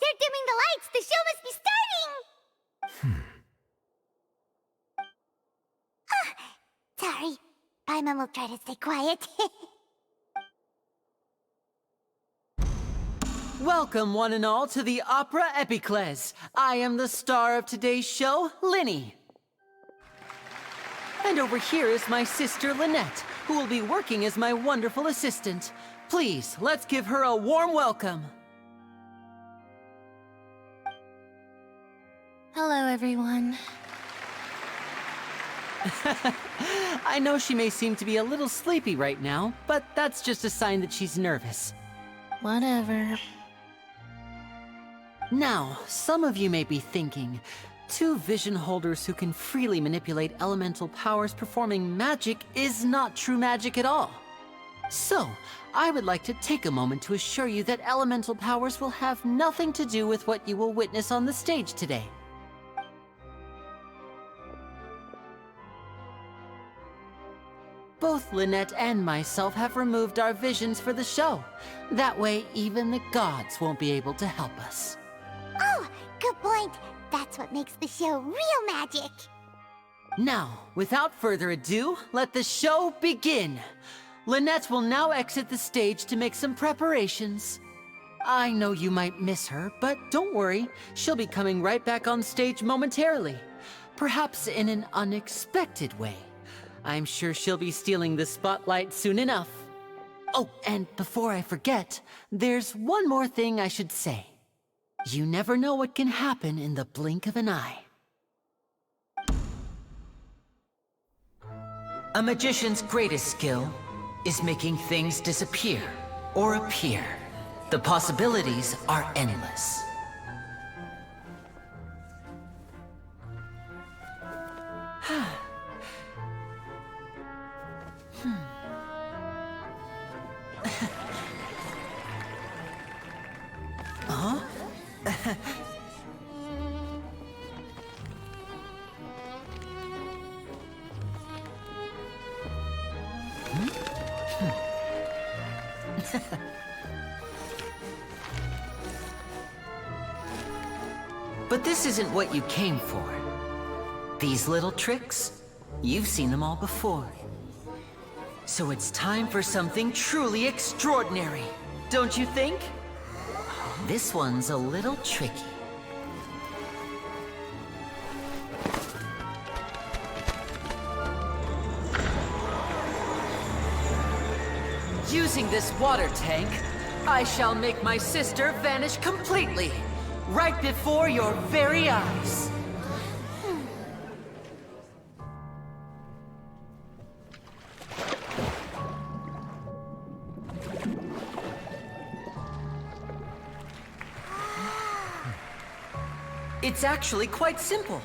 They're dimming the lights! The show must be starting! Sorry. Paimon will try to stay quiet. Welcome, one and all, to the Opera Epiclese. I am the star of today's show, Linny. And over here is my sister, Lynette, who will be working as my wonderful assistant. Please, let's give her a warm welcome. Hello, everyone. I know she may seem to be a little sleepy right now, but that's just a sign that she's nervous. Whatever. Now, some of you may be thinking, two vision holders who can freely manipulate elemental powers performing magic is not true magic at all. So, I would like to take a moment to assure you that elemental powers will have nothing to do with what you will witness on the stage today. Both Lynette and myself have removed our visions for the show. That way, even the gods won't be able to help us. Oh, good point. That's what makes the show real magic. Now, without further ado, let the show begin. Lynette will now exit the stage to make some preparations. I know you might miss her, but don't worry. She'll be coming right back on stage momentarily. Perhaps in an unexpected way. I'm sure she'll be stealing the spotlight soon enough. Oh, and before I forget, there's one more thing I should say. You never know what can happen in the blink of an eye. A magician's greatest skill is making things disappear or appear. The possibilities are endless. Huh? But this isn't what you came for. These little tricks, you've seen them all before. So it's time for something truly extraordinary, don't you think? This one's a little tricky. Using this water tank, I shall make my sister vanish completely, right before your very eyes. It's actually quite simple.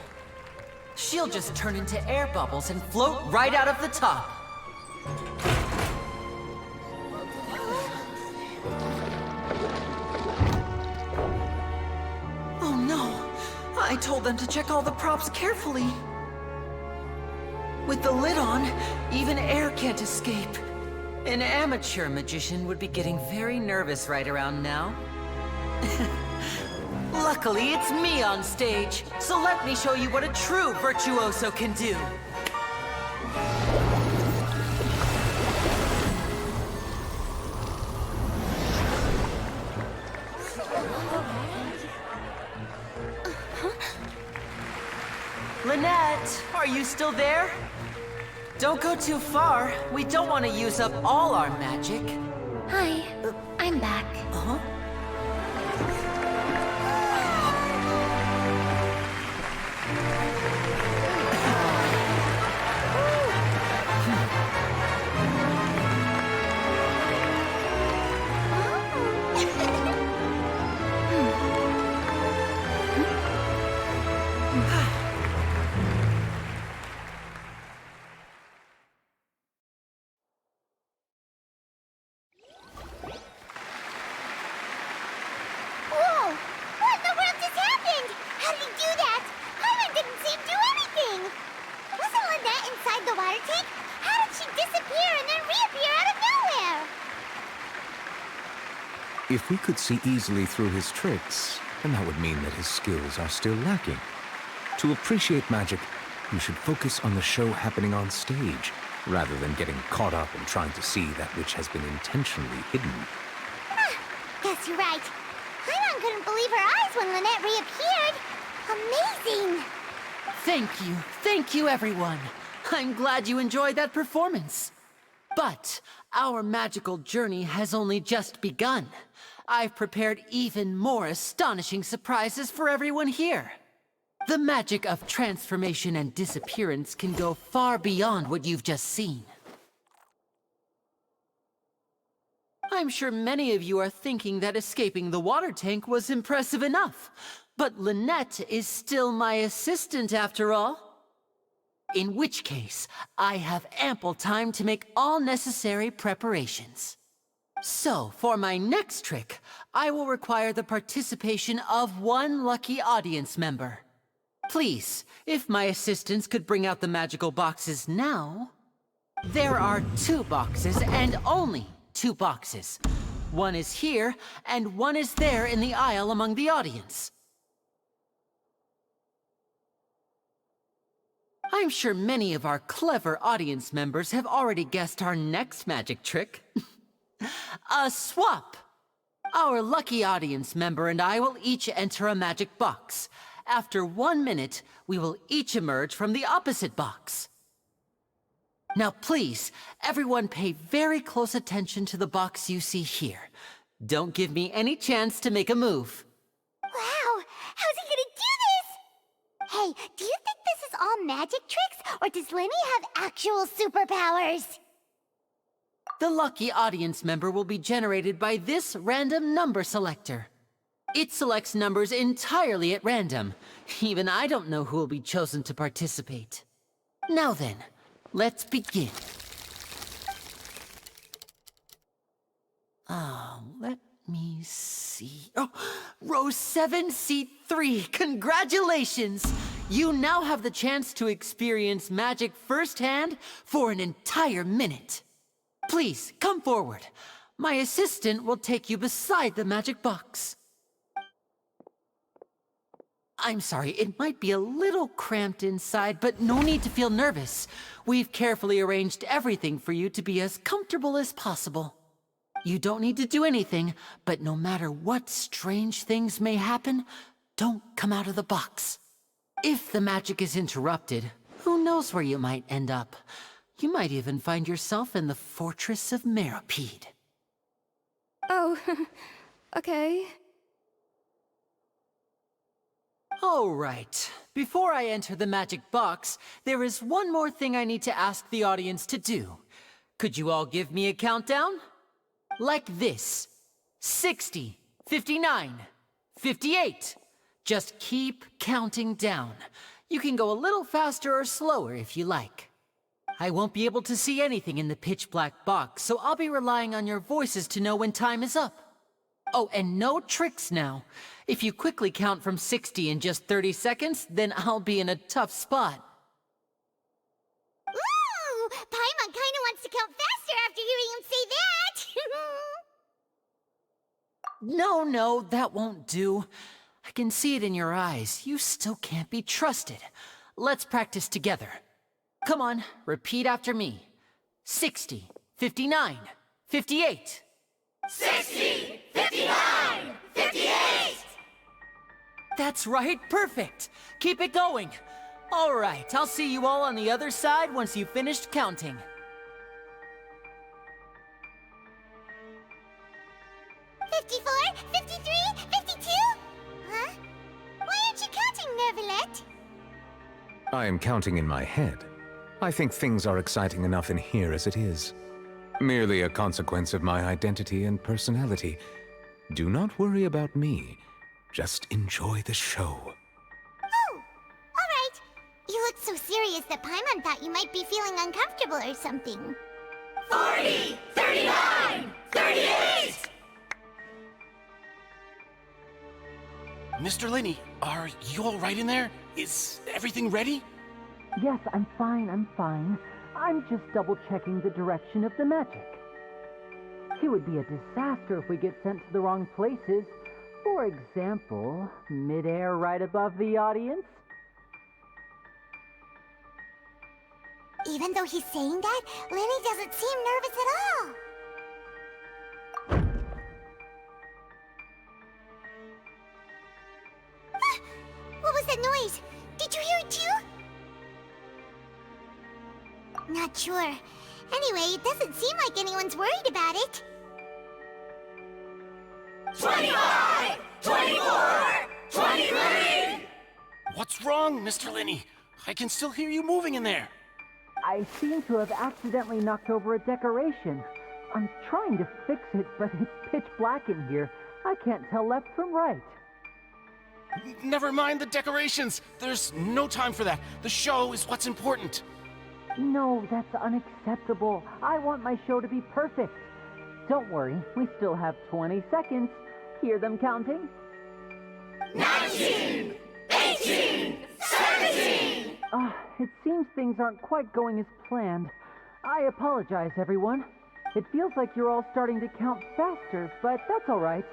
She'll just turn into air bubbles and float right out of the top. Oh no! I told them to check all the props carefully. With the lid on, even air can't escape. An amateur magician would be getting very nervous right around now. Luckily, it's me on stage, so let me show you what a true virtuoso can do. Lynette, are you still there? Don't go too far. We don't want to use up all our magic. Hi, I'm back. Uh-huh. If we could see easily through his tricks, and that would mean that his skills are still lacking. To appreciate magic, you should focus on the show happening on stage, rather than getting caught up in trying to see that which has been intentionally hidden. Guess you're right. Paimon couldn't believe her eyes when Lynette reappeared. Amazing! Thank you everyone. I'm glad you enjoyed that performance. But our magical journey has only just begun. I've prepared even more astonishing surprises for everyone here. The magic of transformation and disappearance can go far beyond what you've just seen. I'm sure many of you are thinking that escaping the water tank was impressive enough, but Lynette is still my assistant after all. In which case, I have ample time to make all necessary preparations. So, for my next trick, I will require the participation of one lucky audience member. Please, if my assistants could bring out the magical boxes now. There are 2 boxes, and only 2 boxes. One is here, and one is there in the aisle among the audience. I'm sure many of our clever audience members have already guessed our next magic trick. A swap! Our lucky audience member and I will each enter a magic box. After 1 minute, we will each emerge from the opposite box. Now please, everyone pay very close attention to the box you see here. Don't give me any chance to make a move. Wow! How's he gonna do this? Hey, do you think this is all magic tricks, or does Lenny have actual superpowers? The lucky audience member will be generated by this random number selector. It selects numbers entirely at random. Even I don't know who will be chosen to participate. Now then, let's begin. Let me see. Oh, row 7, seat 3. Congratulations! You now have the chance to experience magic firsthand for an entire minute. Please, come forward. My assistant will take you beside the magic box. I'm sorry, it might be a little cramped inside, but no need to feel nervous. We've carefully arranged everything for you to be as comfortable as possible. You don't need to do anything, but no matter what strange things may happen, don't come out of the box. If the magic is interrupted, who knows where you might end up? You might even find yourself in the Fortress of Meropide. Oh, okay. All right. Before I enter the magic box, there is one more thing I need to ask the audience to do. Could you all give me a countdown? Like this. 60, 59, 58. Just keep counting down. You can go a little faster or slower if you like. I won't be able to see anything in the pitch-black box, so I'll be relying on your voices to know when time is up. Oh, and no tricks now. If you quickly count from 60 in just 30 seconds, then I'll be in a tough spot. Ooh! Paimon kinda wants to count faster after hearing him say that! No, that won't do. I can see it in your eyes. You still can't be trusted. Let's practice together. Come on, repeat after me. 60, 59, 58. 60! 59! 58! That's right, perfect. Keep it going. All right, I'll see you all on the other side once you've finished counting. $54, $53, $52? Huh? Why aren't you counting, Nervalet? I am counting in my head. I think things are exciting enough in here as it is. Merely a consequence of my identity and personality. Do not worry about me. Just enjoy the show. Oh, alright. You look so serious that Paimon thought you might be feeling uncomfortable or something. 40, 39, 38! Mr. Lenny, are you all right in there? Is everything ready? Yes, I'm fine. I'm just double-checking the direction of the magic. It would be a disaster if we get sent to the wrong places. For example, midair right above the audience. Even though he's saying that, Lenny doesn't seem nervous at all. Ah, what was that noise? Did you hear it too? Not sure. Anyway, it doesn't seem like anyone's worried about it. 25! 24! 23! What's wrong, Mr. Linney? I can still hear you moving in there. I seem to have accidentally knocked over a decoration. I'm trying to fix it, but it's pitch black in here. I can't tell left from right. Never mind the decorations. There's no time for that. The show is what's important. No, that's unacceptable. I want my show to be perfect. Don't worry, we still have 20 seconds. Hear them counting? 19! 18! 17! It seems things aren't quite going as planned. I apologize, everyone. It feels like you're all starting to count faster, but that's all right.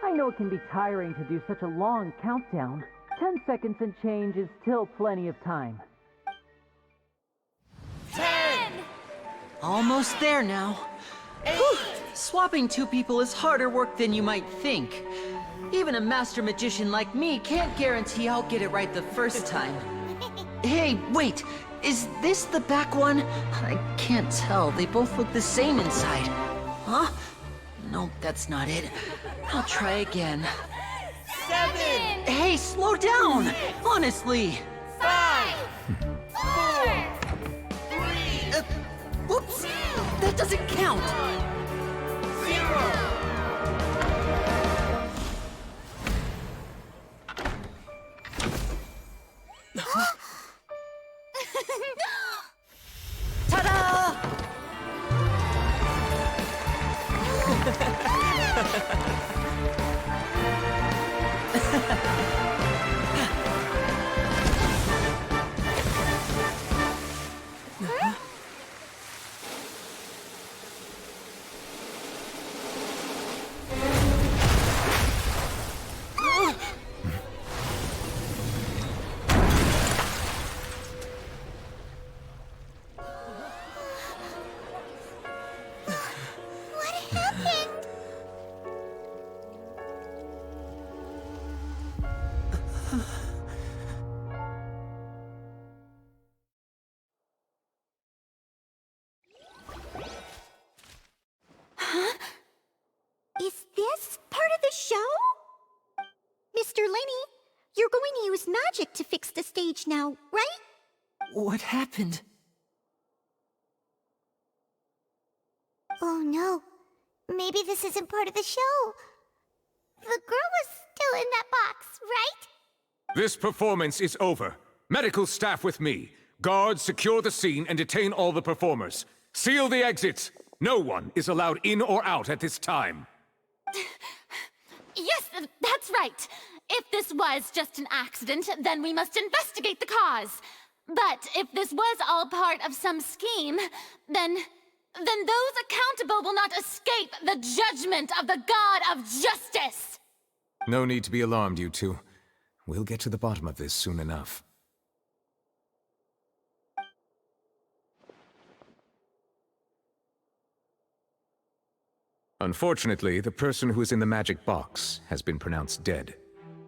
I know it can be tiring to do such a long countdown. 10 seconds and change is still plenty of time. 10! Almost there now. 8! Swapping two people is harder work than you might think. Even a master magician like me can't guarantee I'll get it right the first time. Hey, wait! Is this the back one? I can't tell. They both look the same inside. Huh? No, that's not it. I'll try again. 7! Hey, slow down! Honestly! 5! 4! 3! Whoops! That doesn't count! 0! Ta-da! What happened? Is this part of the show? Mr. Lenny, you're going to use magic to fix the stage now, right? What happened? Oh no. Maybe this isn't part of the show. The girl was still in that box, right? This performance is over. Medical staff with me. Guards, secure the scene and detain all the performers. Seal the exits. No one is allowed in or out at this time. Yes, that's right. If this was just an accident, then we must investigate the cause. But if this was all part of some scheme, then those accountable will not escape the judgment of the God of Justice! No need to be alarmed, you two. We'll get to the bottom of this soon enough. Unfortunately, the person who is in the magic box has been pronounced dead.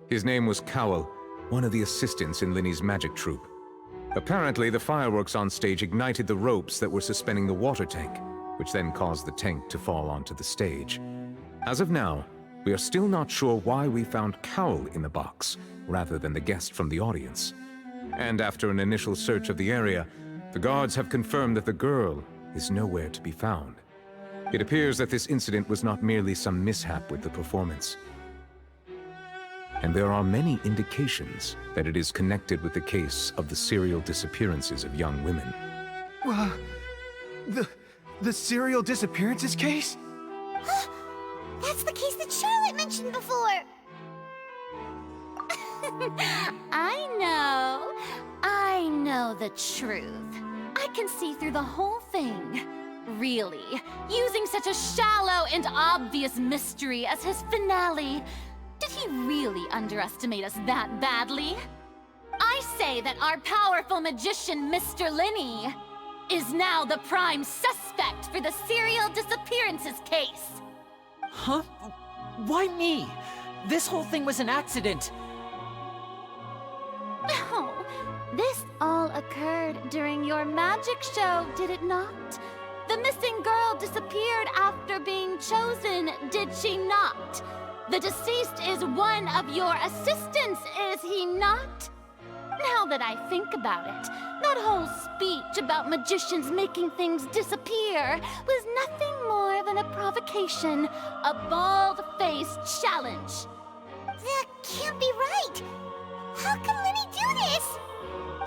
His name was Cowell, one of the assistants in Linny's magic troupe. Apparently, the fireworks on stage ignited the ropes that were suspending the water tank, which then caused the tank to fall onto the stage. As of now, we are still not sure why we found Cowell in the box, rather than the guest from the audience. And after an initial search of the area, the guards have confirmed that the girl is nowhere to be found. It appears that this incident was not merely some mishap with the performance. And there are many indications that it is connected with the case of the serial disappearances of young women. The serial disappearances case? That's the case that Charlotte mentioned before. I know the truth. I can see through the whole thing. Really, using such a shallow and obvious mystery as his finale. Did Did he really underestimate us that badly? I say that our powerful magician, Mr. Linney, is now the prime suspect for the serial disappearances case. Huh? Why me? This whole thing was an accident. Oh, this all occurred during your magic show, did it not? The missing girl disappeared after being chosen, did she not? The deceased is one of your assistants, is he not? Now that I think about it, that whole speech about magicians making things disappear was nothing more than a provocation, a bald-faced challenge. That can't be right. How can Lenny do this?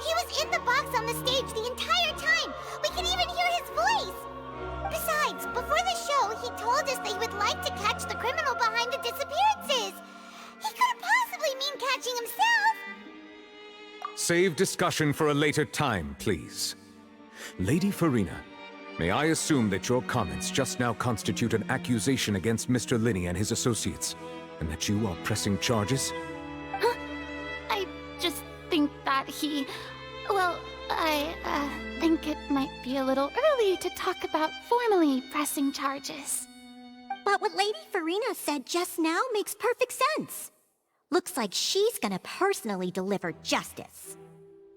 He was in the box on the stage the entire time. We can even hear his voice. Besides, before the show, he told us that he would like to catch the criminal behind the disappearances. He couldn't possibly mean catching himself. Save discussion for a later time, please. Lady Farina, may I assume that your comments just now constitute an accusation against Mr. Linney and his associates, and that you are pressing charges? I just think that he... Well, I think it might be a little early to talk about formally pressing charges. But what Lady Farina said just now makes perfect sense. Looks like she's gonna personally deliver justice.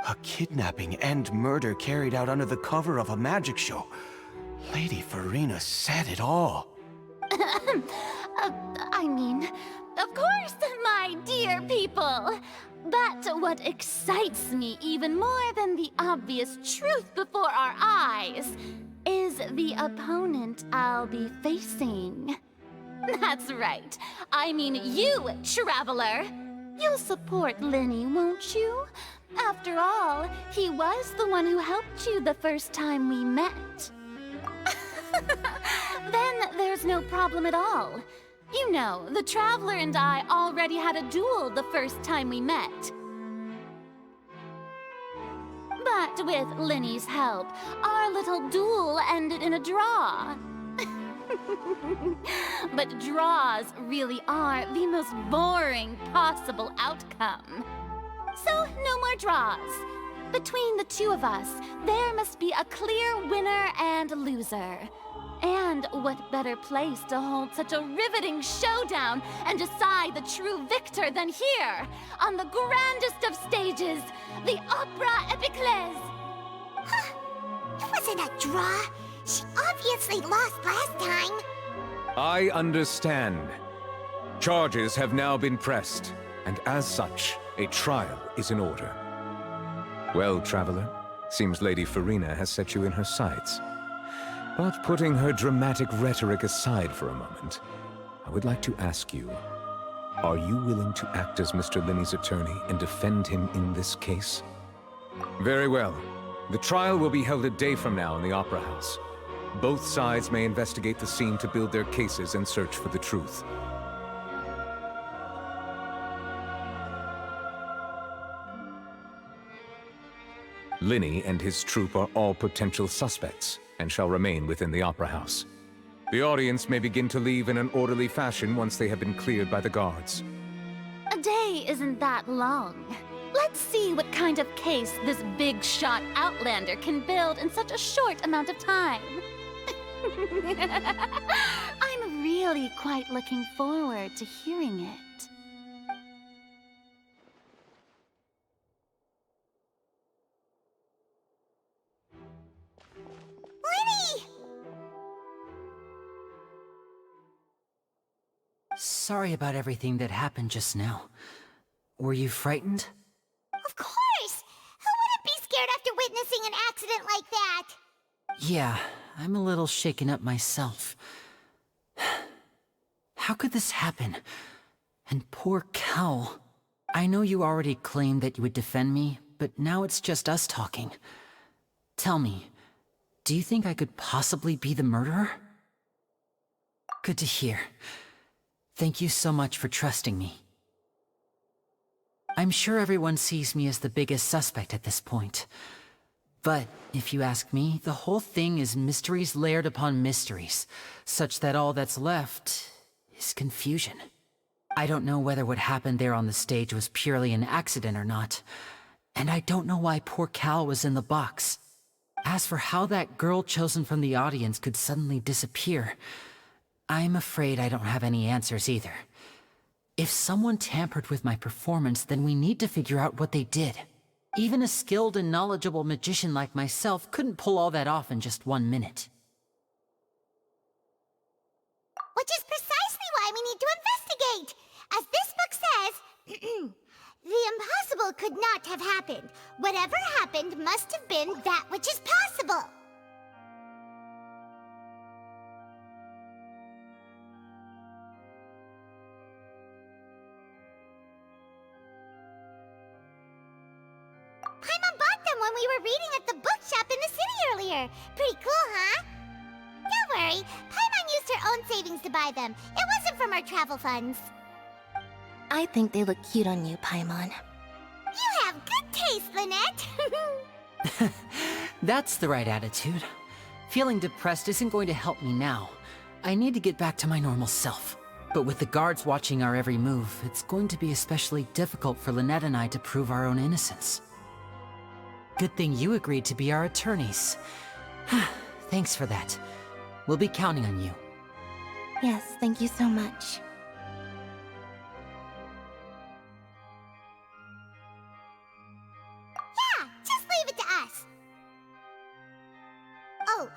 A kidnapping and murder carried out under the cover of a magic show. Lady Farina said it all. I mean, of course, my dear people. But what excites me even more than the obvious truth before our eyes is the opponent I'll be facing. That's right. I mean you, Traveler. You'll support Linney, won't you? After all, he was the one who helped you the first time we met. Then there's no problem at all. You know, the Traveler and I already had a duel the first time we met. But with Linney's help, our little duel ended in a draw. But draws really are the most boring possible outcome. So, no more draws. Between the two of us, there must be a clear winner and loser. And what better place to hold such a riveting showdown and decide the true victor than here, on the grandest of stages, the Opera Epiclese. It wasn't a draw. She obviously lost last time. I understand. Charges have now been pressed, and as such, a trial is in order. Well, Traveler, seems Lady Farina has set you in her sights. But putting her dramatic rhetoric aside for a moment, I would like to ask you, are you willing to act as Mr. Linney's attorney and defend him in this case? Very well. The trial will be held a day from now in the Opera House. Both sides may investigate the scene to build their cases and search for the truth. Linney and his troupe are all potential suspects, and shall remain within the Opera House. The audience may begin to leave in an orderly fashion once they have been cleared by the guards. A day isn't that long. Let's see what kind of case this big-shot Outlander can build in such a short amount of time. I'm really quite looking forward to hearing it. Lenny! Sorry about everything that happened just now. Were you frightened? Of course! Who wouldn't be scared after witnessing an accident like that? Yeah, I'm a little shaken up myself. How could this happen? And poor Cal. I know you already claimed that you would defend me, but now it's just us talking. Tell me, do you think I could possibly be the murderer? Good to hear. Thank you so much for trusting me. I'm sure everyone sees me as the biggest suspect at this point. But, if you ask me, the whole thing is mysteries layered upon mysteries, such that all that's left is confusion. I don't know whether what happened there on the stage was purely an accident or not. And I don't know why poor Cal was in the box. As for how that girl chosen from the audience could suddenly disappear, I'm afraid I don't have any answers either. If someone tampered with my performance, then we need to figure out what they did. Even a skilled and knowledgeable magician like myself couldn't pull all that off in just 1 minute. Which is precisely why we need to investigate! As this book says, the impossible could not have happened. Whatever happened must have been that which is possible. Paimon bought them when we were reading at the bookshop in the city earlier. Pretty cool, huh? Don't worry, Paimon used her own savings to buy them. It wasn't from our travel funds. I think they look cute on you, Paimon. You have good taste, Lynette. That's the right attitude. Feeling depressed isn't going to help me now. I need to get back to my normal self. But with the guards watching our every move, it's going to be especially difficult for Lynette and I to prove our own innocence. Good thing you agreed to be our attorneys. Thanks for that. We'll be counting on you. Yes, thank you so much. Yeah, just leave it to us. Oh,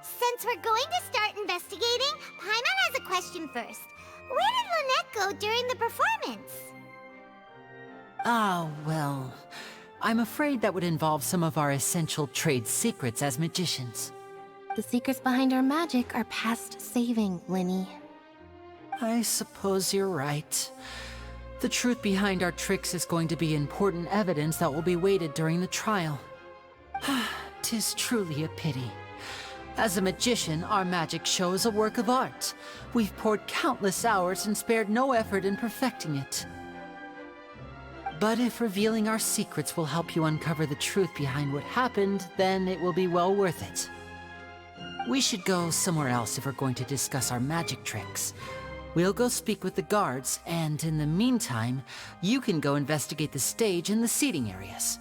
since we're going to start investigating, Paimon has a question first. Where did Lynette go during the performance? Ah, well, I'm afraid that would involve some of our essential trade secrets as magicians. The secrets behind our magic are past saving, Linny. I suppose you're right. The truth behind our tricks is going to be important evidence that will be weighted during the trial. 'Tis truly a pity. As a magician, our magic show is a work of art. We've poured countless hours and spared no effort in perfecting it. But if revealing our secrets will help you uncover the truth behind what happened, then it will be well worth it. We should go somewhere else if we're going to discuss our magic tricks. We'll go speak with the guards, and in the meantime, you can go investigate the stage and the seating areas.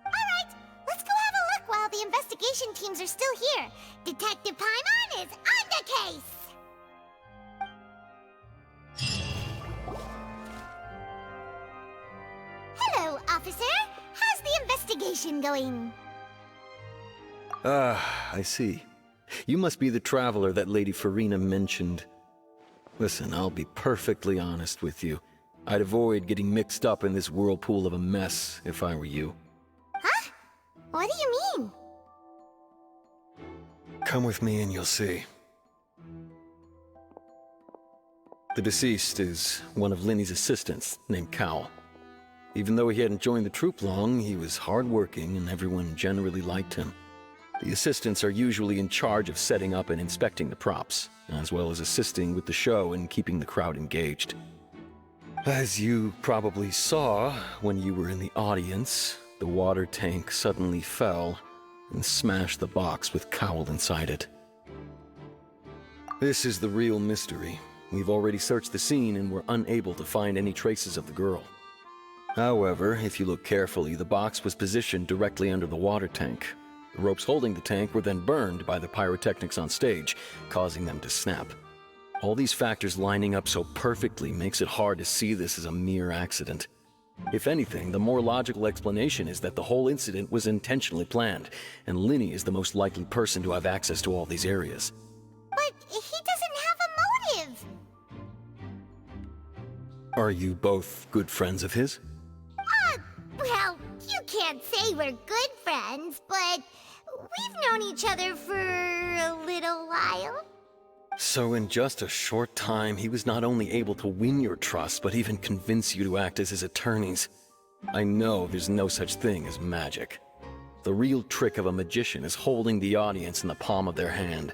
Alright, let's go have a look while the investigation teams are still here. Detective Paimon is on the case! Hello, officer. How's the investigation going? I see. You must be the traveler that Lady Farina mentioned. Listen, I'll be perfectly honest with you. I'd avoid getting mixed up in this whirlpool of a mess if I were you. Huh? What do you mean? Come with me and you'll see. The deceased is one of Linny's assistants, named Cal. Even though he hadn't joined the troupe long, he was hardworking and everyone generally liked him. The assistants are usually in charge of setting up and inspecting the props, as well as assisting with the show and keeping the crowd engaged. As you probably saw when you were in the audience, the water tank suddenly fell and smashed the box with Cowl inside it. This is the real mystery. We've already searched the scene and were unable to find any traces of the girl. However, if you look carefully, the box was positioned directly under the water tank. The ropes holding the tank were then burned by the pyrotechnics on stage, causing them to snap. All these factors lining up so perfectly makes it hard to see this as a mere accident. If anything, the more logical explanation is that the whole incident was intentionally planned, and Linny is the most likely person to have access to all these areas. But he doesn't have a motive! Are you both good friends of his? Well, you can't say we're good friends, but we've known each other for a little while. So in just a short time, he was not only able to win your trust, but even convince you to act as his attorneys. I know there's no such thing as magic. The real trick of a magician is holding the audience in the palm of their hand.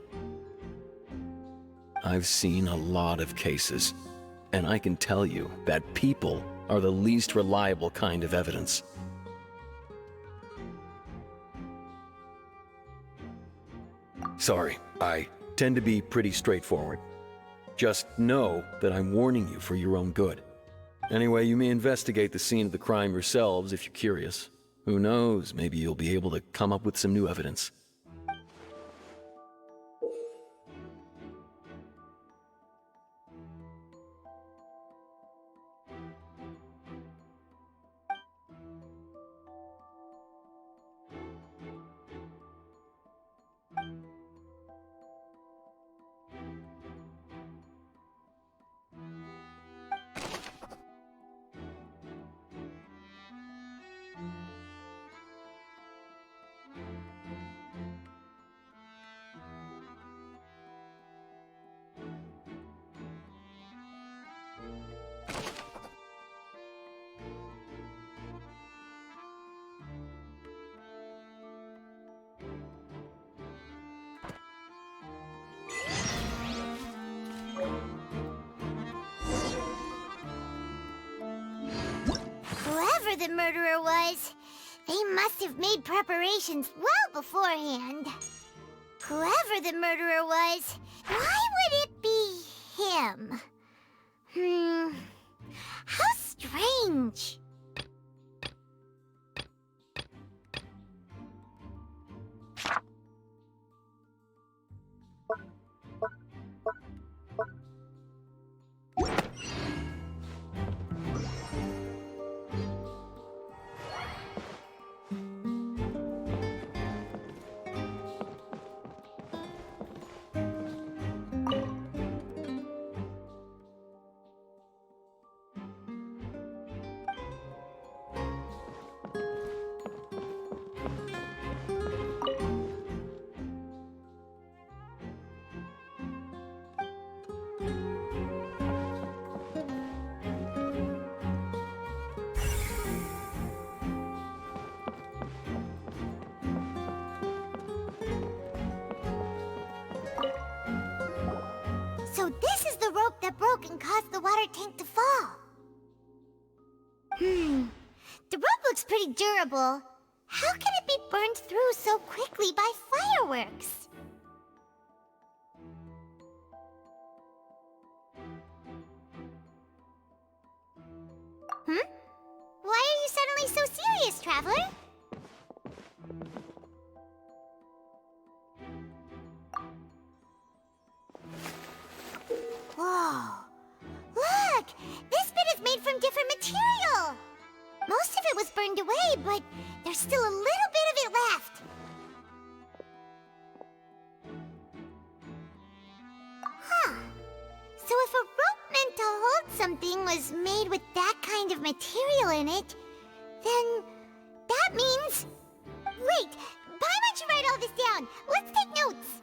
I've seen a lot of cases, and I can tell you that people are the least reliable kind of evidence. Sorry, I tend to be pretty straightforward. Just know that I'm warning you for your own good. Anyway, you may investigate the scene of the crime yourselves if you're curious. Who knows, maybe you'll be able to come up with some new evidence. Whoever the murderer was, they must have made preparations well beforehand. Whoever the murderer was, why would it be him? How strange. So this is the rope that broke and caused the water tank to fall. The rope looks pretty durable. How can it be burned through so quickly by fireworks? Why are you suddenly so serious, Traveler? Whoa! Look! This bit is made from different material! Most of it was burned away, but there's still a little bit of it left. Huh. So if a rope meant to hold something was made with that kind of material in it, then that means... Wait! Paimon should write all this down! Let's take notes!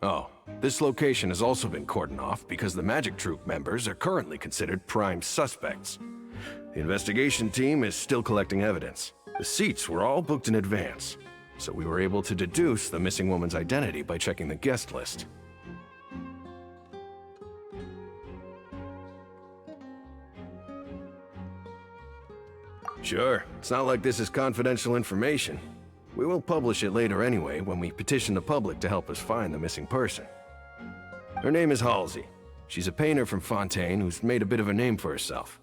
Oh, this location has also been cordoned off because the Magic Troop members are currently considered prime suspects. The investigation team is still collecting evidence. The seats were all booked in advance, so we were able to deduce the missing woman's identity by checking the guest list. Sure, it's not like this is confidential information. We will publish it later anyway when we petition the public to help us find the missing person. Her name is Halsey. She's a painter from Fontaine who's made a bit of a name for herself.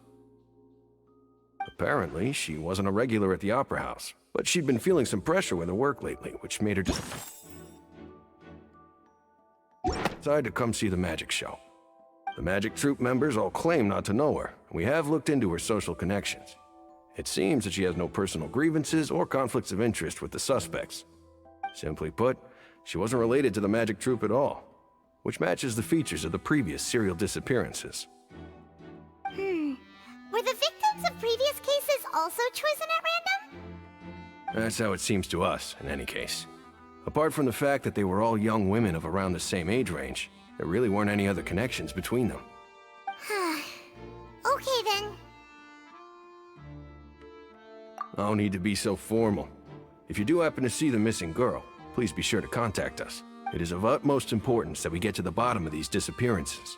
Apparently, she wasn't a regular at the Opera House, but she'd been feeling some pressure with her work lately, which made her decide to come see the magic show. The Magic Troop members all claim not to know her, and we have looked into her social connections. It seems that she has no personal grievances or conflicts of interest with the suspects. Simply put, she wasn't related to the Magic Troop at all, which matches the features of the previous serial disappearances. Were the victims of previous cases also chosen at random? That's how it seems to us, in any case. Apart from the fact that they were all young women of around the same age range, there really weren't any other connections between them. Okay then. No need to be so formal. If you do happen to see the missing girl, please be sure to contact us. It is of utmost importance that we get to the bottom of these disappearances.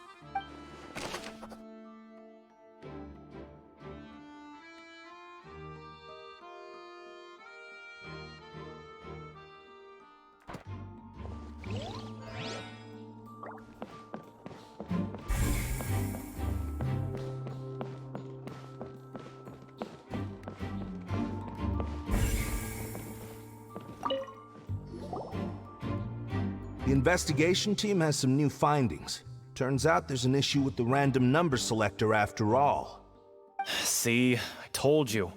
The investigation team has some new findings. Turns out there's an issue with the random number selector after all. See, I told you.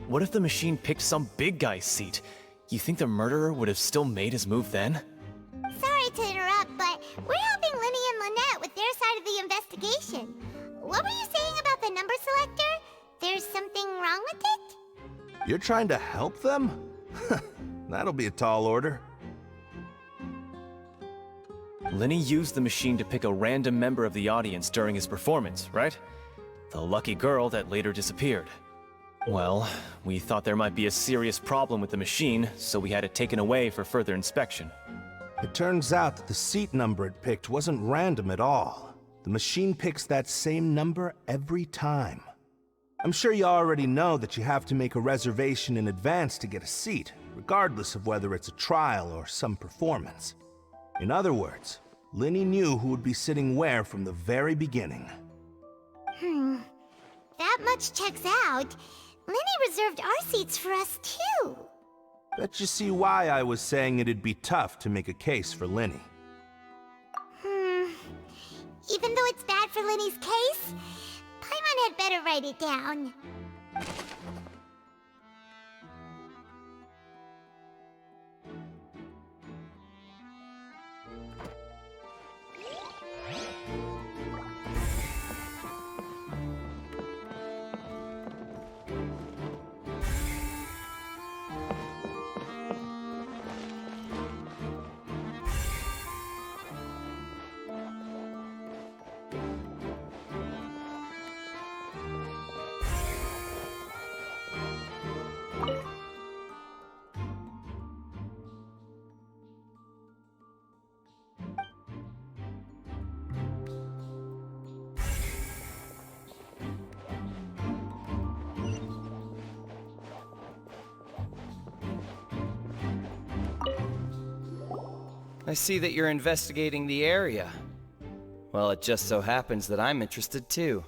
What if the machine picked some big guy's seat? You think the murderer would have still made his move then? Sorry to interrupt, but we're helping Linny and Lynette with their side of the investigation. What were you saying about the number selector? There's something wrong with it? You're trying to help them? That'll be a tall order. Linny used the machine to pick a random member of the audience during his performance, right? The lucky girl that later disappeared. Well, we thought there might be a serious problem with the machine, so we had it taken away for further inspection. It turns out that the seat number it picked wasn't random at all. The machine picks that same number every time. I'm sure you already know that you have to make a reservation in advance to get a seat, regardless of whether it's a trial or some performance. In other words, Linny knew who would be sitting where from the very beginning. That much checks out. Linny reserved our seats for us too. Bet you see why I was saying it'd be tough to make a case for Linny. Even though it's bad for Linny's case, Paimon had better write it down. I see that you're investigating the area. Well, it just so happens that I'm interested too.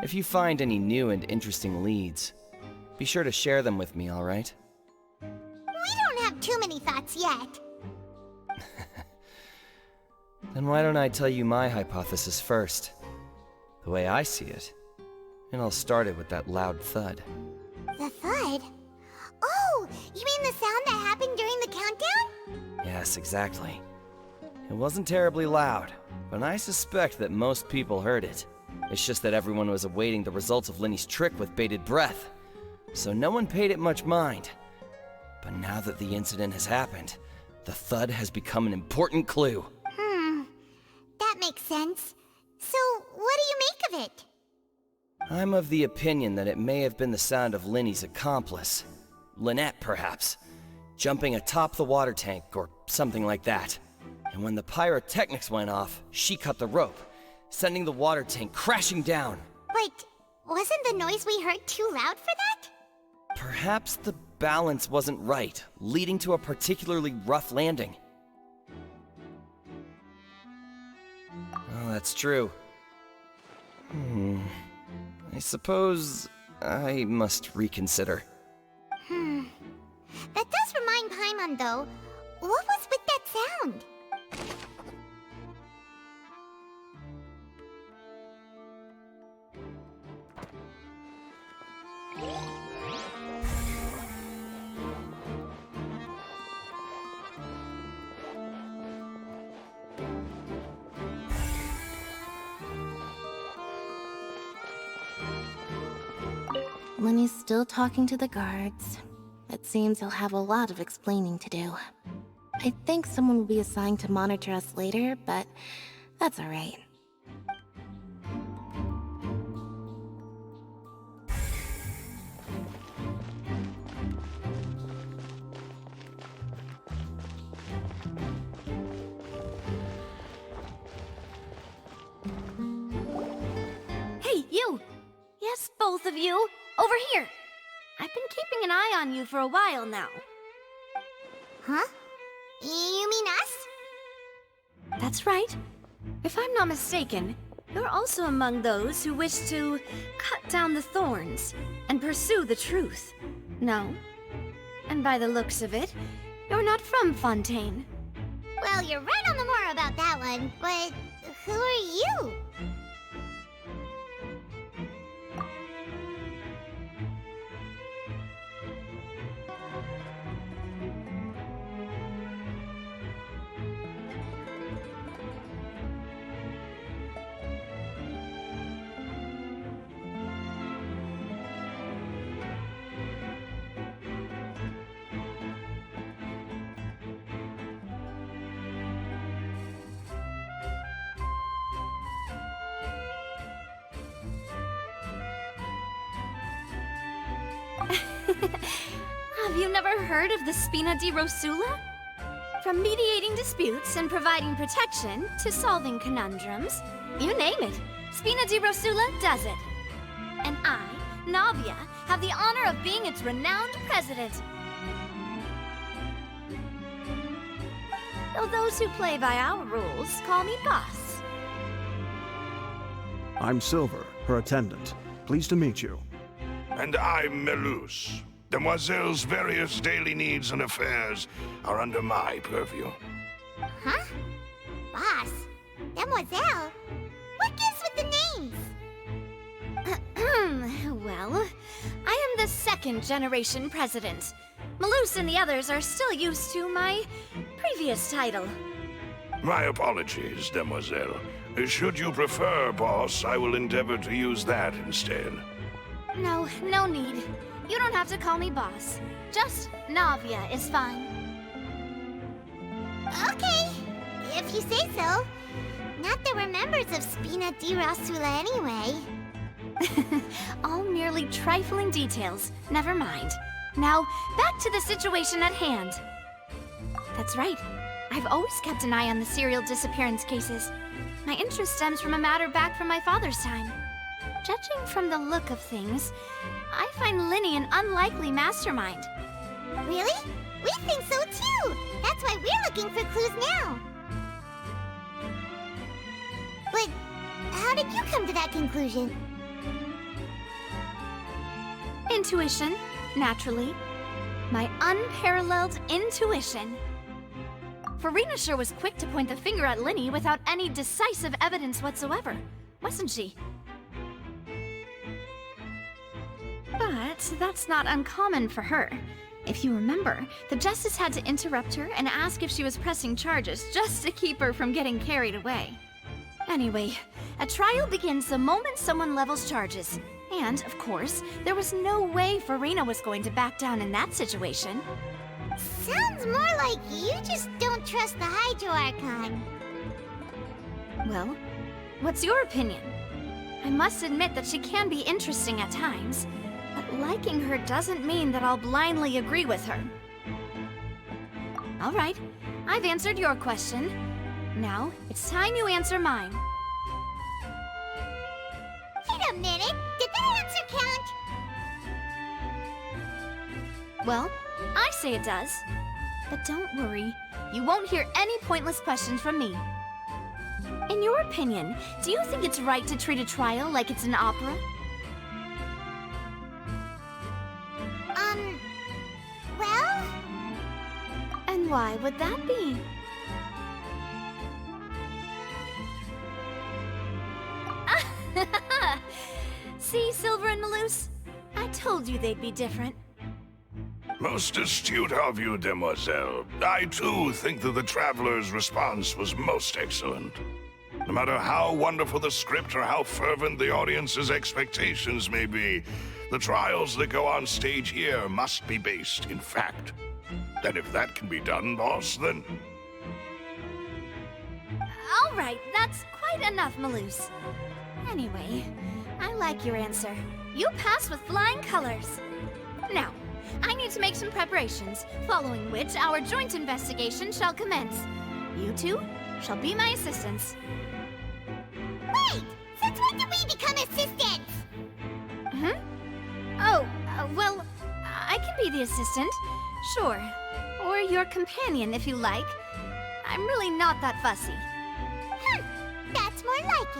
If you find any new and interesting leads, be sure to share them with me, alright? We don't have too many thoughts yet. Then why don't I tell you my hypothesis first? The way I see it. And I'll start it with that loud thud. The thud? Oh, you mean the sound that happened during the countdown? Yes, exactly. It wasn't terribly loud, but I suspect that most people heard it. It's just that everyone was awaiting the results of Linny's trick with bated breath, so no one paid it much mind. But now that the incident has happened, the thud has become an important clue. That makes sense. So, what do you make of it? I'm of the opinion that it may have been the sound of Linny's accomplice. Lynette, perhaps. Jumping atop the water tank, or something like that. And when the pyrotechnics went off, she cut the rope, sending the water tank crashing down. But wasn't the noise we heard too loud for that? Perhaps the balance wasn't right, leading to a particularly rough landing. Oh, that's true. I suppose I must reconsider. That does remind Paimon, though. What was with that sound? Lenny's still talking to the guards. It seems he'll have a lot of explaining to do. I think someone will be assigned to monitor us later, but that's alright. Hey, you! Yes, both of you! Over here! I've been keeping an eye on you for a while now. Huh? You mean us? That's right. If I'm not mistaken, you're also among those who wish to cut down the thorns and pursue the truth. No? And by the looks of it, you're not from Fontaine. Well, you're right on the mark about that one, but who are you? Have you never heard of the Spina di Rosula? From mediating disputes and providing protection to solving conundrums, you name it, Spina di Rosula does it. And I, Navia, have the honor of being its renowned president. Though those who play by our rules call me boss. I'm Silver, her attendant. Pleased to meet you. And I'm Melus. Demoiselle's various daily needs and affairs are under my purview. Huh? Boss? Demoiselle? What gives with the names? Well, I am the second generation president. Melus and the others are still used to my previous title. My apologies, Demoiselle. Should you prefer, boss, I will endeavor to use that instead. No, no need. You don't have to call me boss. Just Navia is fine. Okay, if you say so. Not that we're members of Spina di Rosula anyway. All merely trifling details. Never mind. Now, back to the situation at hand. That's right. I've always kept an eye on the serial disappearance cases. My interest stems from a matter back from my father's time. Judging from the look of things, I find Linny an unlikely mastermind. Really? We think so too! That's why we're looking for clues now. But how did you come to that conclusion? Intuition, naturally. My unparalleled intuition. Farina sure was quick to point the finger at Linny without any decisive evidence whatsoever, wasn't she? But that's not uncommon for her. If you remember, the Justice had to interrupt her and ask if she was pressing charges just to keep her from getting carried away. Anyway, a trial begins the moment someone levels charges. And, of course, there was no way Farina was going to back down in that situation. Sounds more like you just don't trust the Hydro Archon. Well, what's your opinion? I must admit that she can be interesting at times, but liking her doesn't mean that I'll blindly agree with her. All right, I've answered your question. Now, it's time you answer mine. Wait a minute! Did that answer count? Well, I say it does. But don't worry, you won't hear any pointless questions from me. In your opinion, do you think it's right to treat a trial like it's an opera? Well? And why would that be? See, Silver and Melus? I told you they'd be different. Most astute of you, Demoiselle. I, too, think that the Traveler's response was most excellent. No matter how wonderful the script or how fervent the audience's expectations may be, The trials that go on stage here must be based in fact. And if that can be done, boss, then... All right, that's quite enough, Maloose. Anyway, I like your answer. You passed with flying colors. Now, I need to make some preparations, following which our joint investigation shall commence. You two shall be my assistants. Wait! Since when did we become assistants? Oh, well, I can be the assistant, sure. Or your companion, if you like. I'm really not that fussy. That's more like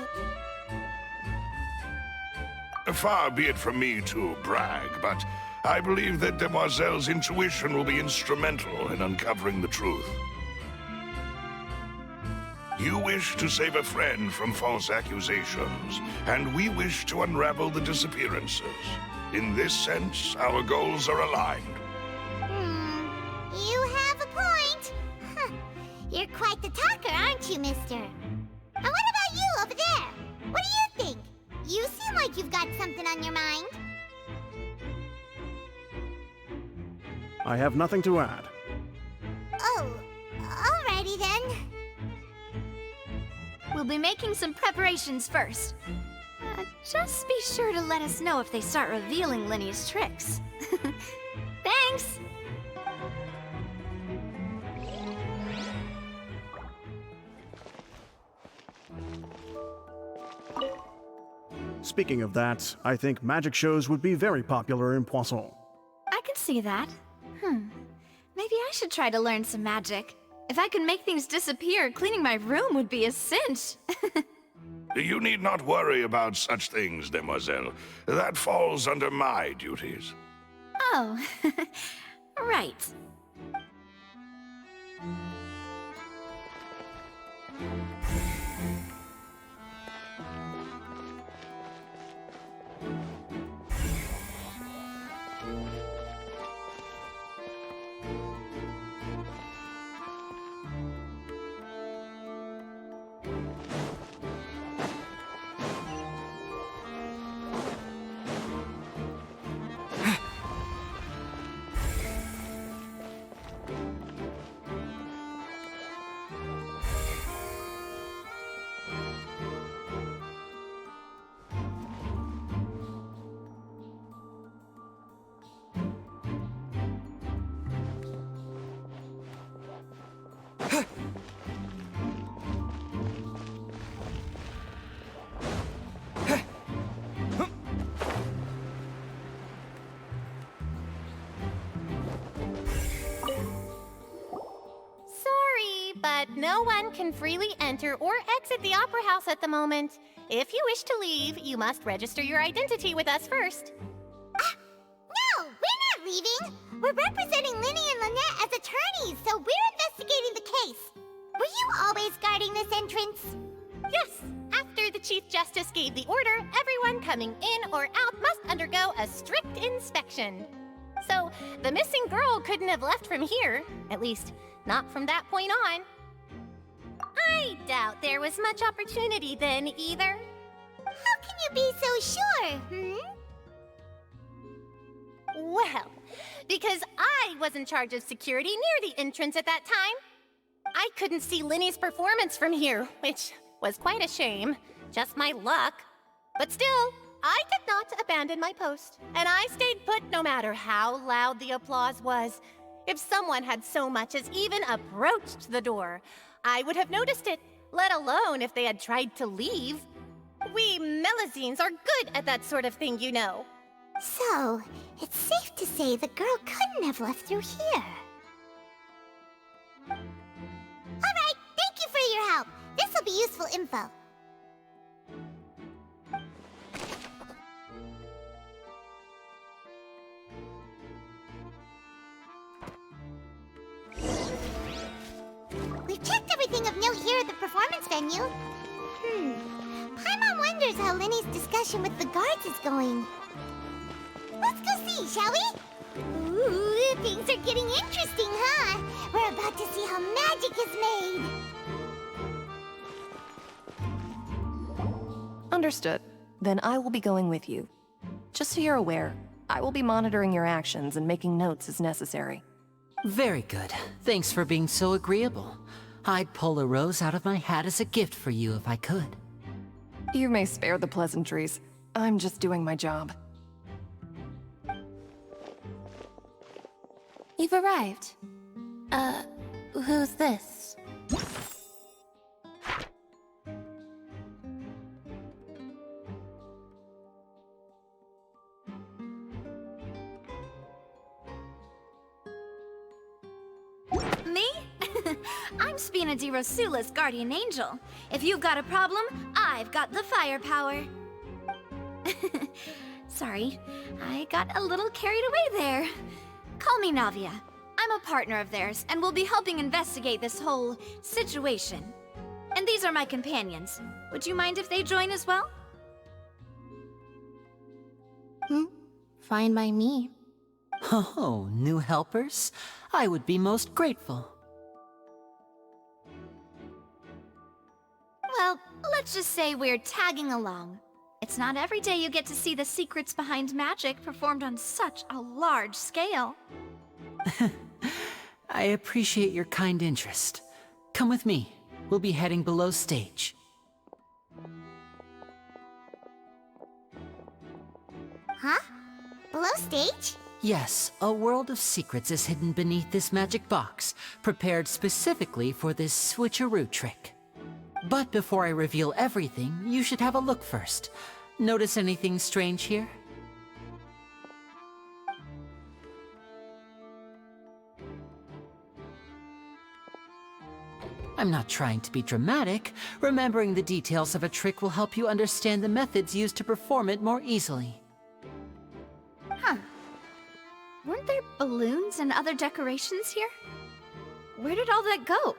it. Far be it from me to brag, but I believe that Demoiselle's intuition will be instrumental in uncovering the truth. You wish to save a friend from false accusations, and we wish to unravel the disappearances. In this sense, our goals are aligned. You have a point. You're quite the talker, aren't you, mister? And what about you over there? What do you think? You seem like you've got something on your mind. I have nothing to add. Oh, alrighty then. We'll be making some preparations first. Just be sure to let us know if they start revealing Linny's tricks. Thanks! Speaking of that, I think magic shows would be very popular in Poisson. I can see that. Maybe I should try to learn some magic. If I could make things disappear, cleaning my room would be a cinch. You need not worry about such things, Demoiselle. That falls under my duties. Oh, right. But no one can freely enter or exit the Opera House at the moment. If you wish to leave, you must register your identity with us first. No, we're not leaving. We're representing Linny and Lynette as attorneys, so we're investigating the case. Were you always guarding this entrance? Yes. After the Chief Justice gave the order, everyone coming in or out must undergo a strict inspection. So, the missing girl couldn't have left from here. At least, not from that point on. I doubt there was much opportunity then, either. How can you be so sure, Well, because I was in charge of security near the entrance at that time. I couldn't see Linny's performance from here, which was quite a shame. Just my luck. But still, I did not abandon my post, and I stayed put no matter how loud the applause was. If someone had so much as even approached the door, I would have noticed it, let alone if they had tried to leave. We Melazines are good at that sort of thing, you know. So, it's safe to say the girl couldn't have left through here. Alright, thank you for your help. This'll be useful info. We've checked everything of note here at the performance venue. Paimon wonders how Linny's discussion with the guards is going. Let's go see, shall we? Ooh, things are getting interesting, huh? We're about to see how magic is made. Understood. Then I will be going with you. Just so you're aware, I will be monitoring your actions and making notes as necessary. Very good. Thanks for being so agreeable. I'd pull a rose out of my hat as a gift for you if I could. You may spare the pleasantries. I'm just doing my job. You've arrived. Who's this? Me? I'm Spina di Rosula's guardian angel. If you've got a problem, I've got the firepower. Sorry, I got a little carried away there. Call me Navia. I'm a partner of theirs, and will be helping investigate this whole situation. And these are my companions. Would you mind if they join as well? Fine by me. Oh, new helpers? I would be most grateful. Well, let's just say we're tagging along. It's not every day you get to see the secrets behind magic performed on such a large scale. I appreciate your kind interest. Come with me. We'll be heading below stage. Huh? Below stage? Yes, a world of secrets is hidden beneath this magic box, prepared specifically for this switcheroo trick. But before I reveal everything, you should have a look first. Notice anything strange here? I'm not trying to be dramatic. Remembering the details of a trick will help you understand the methods used to perform it more easily. Huh. Weren't there balloons and other decorations here? Where did all that go?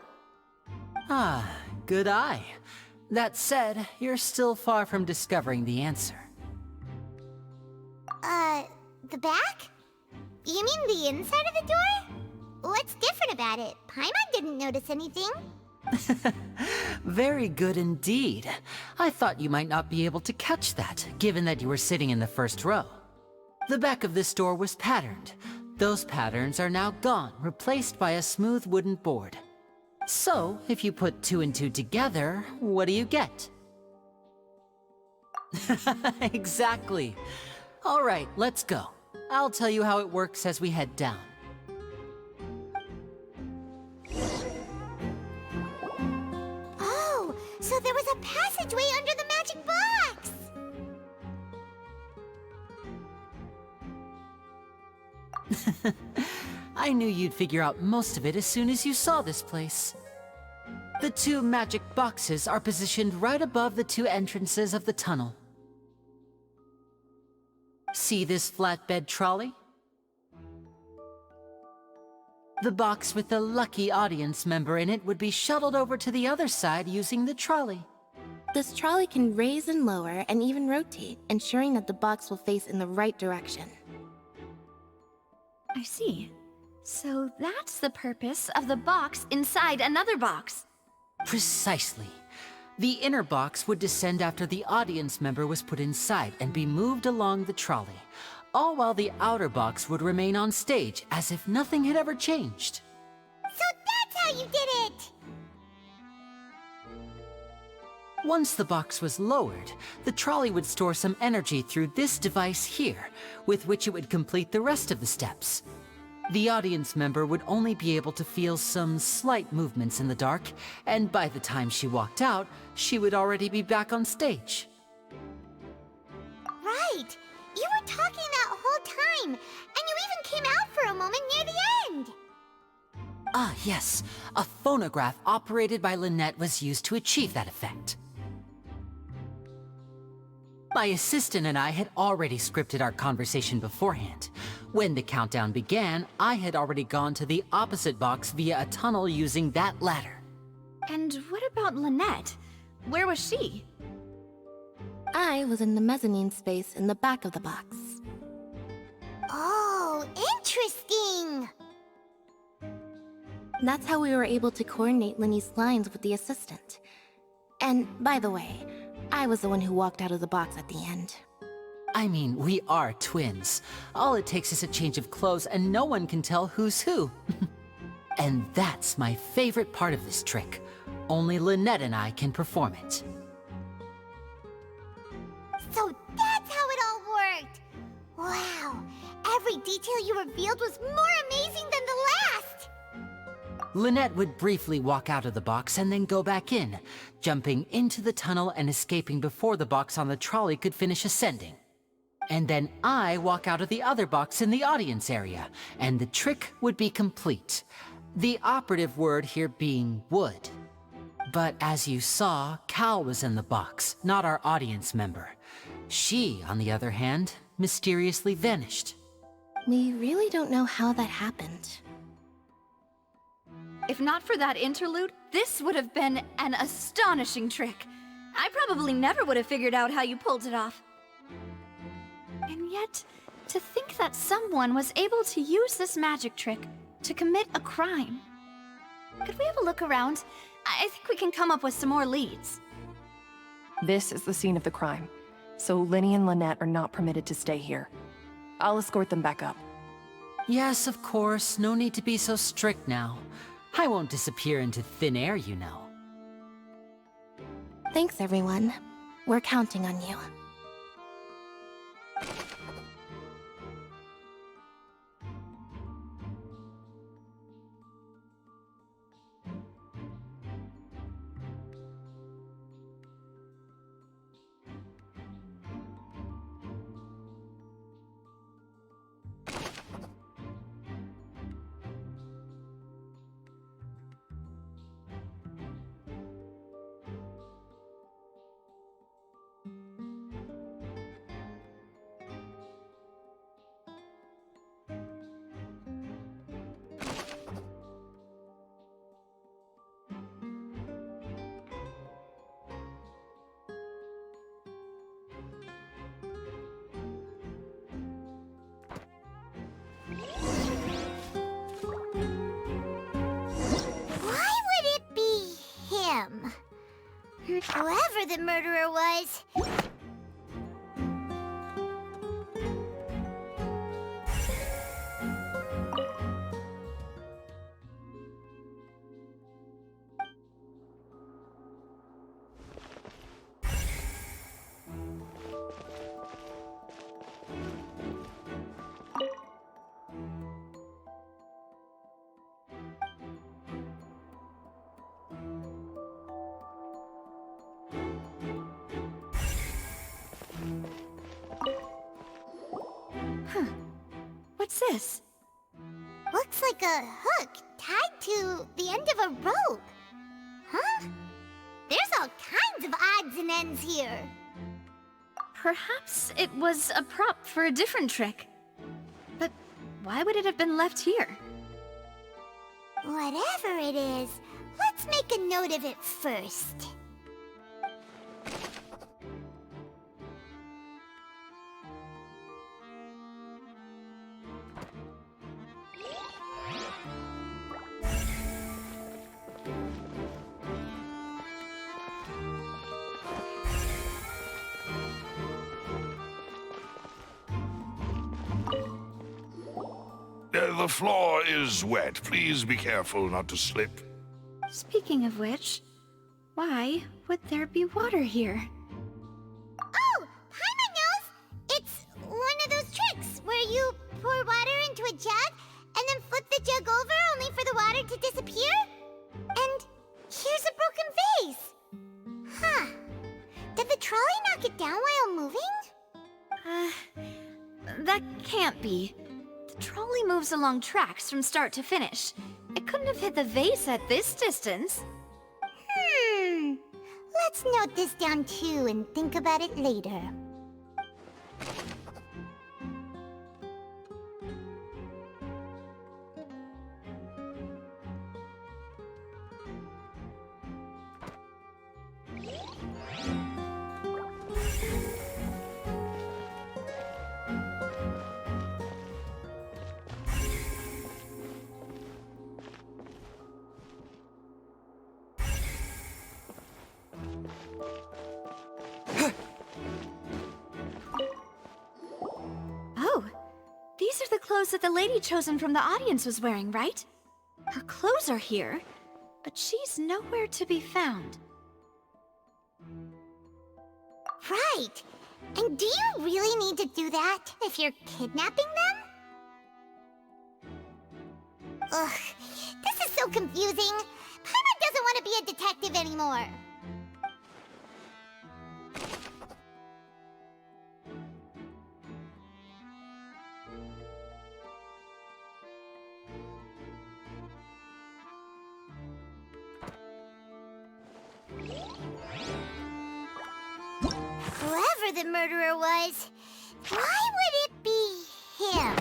Ah, good eye. That said, you're still far from discovering the answer. The back? You mean the inside of the door? What's different about it? Paimon didn't notice anything. Very good indeed. I thought you might not be able to catch that, given that you were sitting in the first row. The back of this door was patterned. Those patterns are now gone, replaced by a smooth wooden board. So, if you put 2 and 2 together, what do you get? Exactly. All right, let's go. I'll tell you how it works as we head down. Oh, so there was a passageway under the magic box! I knew you'd figure out most of it as soon as you saw this place. The 2 magic boxes are positioned right above the 2 entrances of the tunnel. See this flatbed trolley? The box with the lucky audience member in it would be shuttled over to the other side using the trolley. This trolley can raise and lower and even rotate, ensuring that the box will face in the right direction. I see. So that's the purpose of the box inside another box. Precisely. The inner box would descend after the audience member was put inside and be moved along the trolley, all while the outer box would remain on stage as if nothing had ever changed. So that's how you did it! Once the box was lowered, the trolley would store some energy through this device here, with which it would complete the rest of the steps. The audience member would only be able to feel some slight movements in the dark, and by the time she walked out, she would already be back on stage. Right! You were talking that whole time, and you even came out for a moment near the end! Ah, yes. A phonograph operated by Lynette was used to achieve that effect. My assistant and I had already scripted our conversation beforehand. When the countdown began, I had already gone to the opposite box via a tunnel using that ladder. And what about Lynette? Where was she? I was in the mezzanine space in the back of the box. Oh, interesting! That's how we were able to coordinate Linny's lines with the assistant. And, by the way, I was the one who walked out of the box at the end. I mean, we are twins. All it takes is a change of clothes and no one can tell who's who. And that's my favorite part of this trick. Only Lynette and I can perform it. So that's how it all worked! Wow! Every detail you revealed was more amazing than the last! Lynette would briefly walk out of the box and then go back in, jumping into the tunnel and escaping before the box on the trolley could finish ascending. And then I walk out of the other box in the audience area, and the trick would be complete. The operative word here being would. But as you saw, Cal was in the box, not our audience member. She, on the other hand, mysteriously vanished. We really don't know how that happened. If not for that interlude, this would have been an astonishing trick. I probably never would have figured out how you pulled it off. And yet, to think that someone was able to use this magic trick to commit a crime. Could we have a look around? I think we can come up with some more leads. This is the scene of the crime, so Linny and Lynette are not permitted to stay here. I'll escort them back up. Yes, of course. No need to be so strict now. I won't disappear into thin air, you know. Thanks, everyone. We're counting on you. Whoever the murderer was. What's this? Looks like a hook tied to the end of a rope. Huh? There's all kinds of odds and ends here. Perhaps it was a prop for a different trick. But why would it have been left here? Whatever it is, let's make a note of it first. The floor is wet. Please be careful not to slip. Speaking of which, why would there be water here? Oh, Paimon knows! It's one of those tricks where you pour water into a jug and then flip the jug over only for the water to disappear. And here's a broken vase. Huh. Did the trolley knock it down while moving? That can't be. The trolley moves along tracks from start to finish. It couldn't have hit the vase at this distance. Let's note this down too and think about it later. These are the clothes that the lady chosen from the audience was wearing, right? Her clothes are here, but she's nowhere to be found. Right. And do you really need to do that if you're kidnapping them? Ugh, this is so confusing. Paimon doesn't want to be a detective anymore. Whoever the murderer was, why would it be him?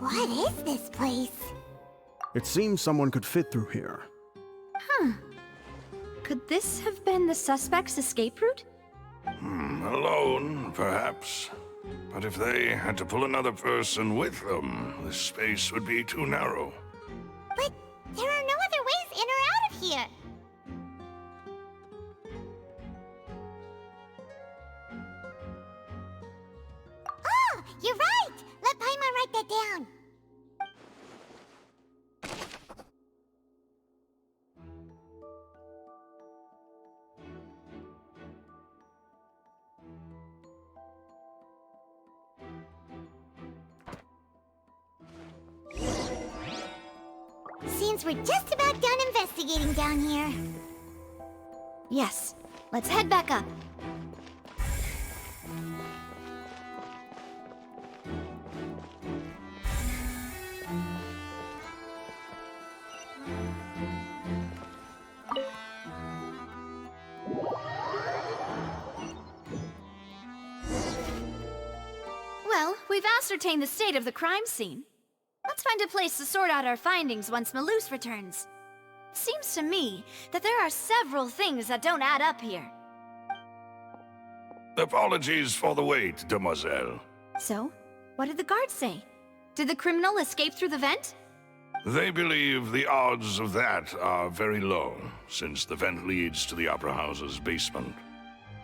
What is this place? It seems someone could fit through here. Huh. Could this have been the suspect's escape route? Alone, perhaps. But if they had to pull another person with them, this space would be too narrow. But there are no other ways in or out of here. Oh, you're right! Let Paimon write that down. Seems we're just about done investigating down here. Yes. Let's head back up. Well, we've ascertained the state of the crime scene. Let's find a place to sort out our findings once Malus returns. It seems to me that there are several things that don't add up here. Apologies for the wait, demoiselle. So, what did the guards say? Did the criminal escape through the vent? They believe the odds of that are very low, since the vent leads to the Opera House's basement.